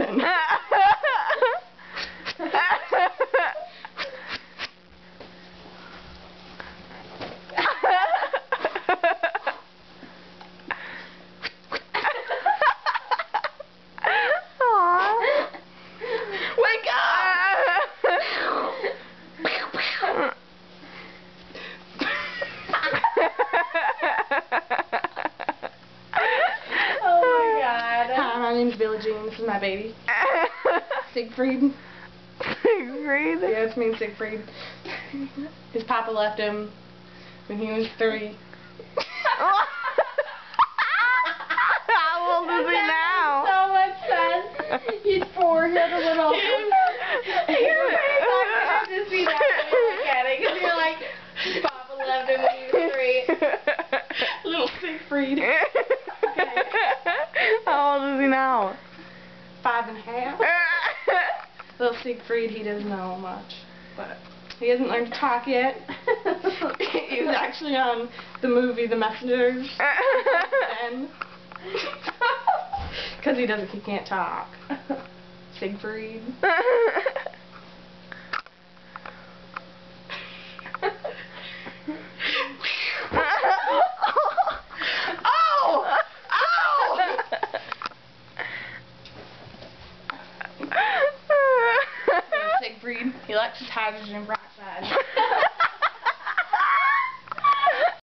hydrogen. Wake up! Oh my God. Hi, my name's Billie Jean. This is my baby. Siegfried. Siegfried? Yeah, it's me and Siegfried. His papa left him when he was 3. How old is he now? So much fun. He's 4. He has a little. You're I have to see that when you look at it because you're like, Papa left him when he was 3. Little Siegfried. How old is he now? 5.5. Little Siegfried, he doesn't know much, but he hasn't learned to talk yet. He was actually on the movie The Messengers. Because he can't talk. Siegfried. Siegfried, he likes his hydrogen.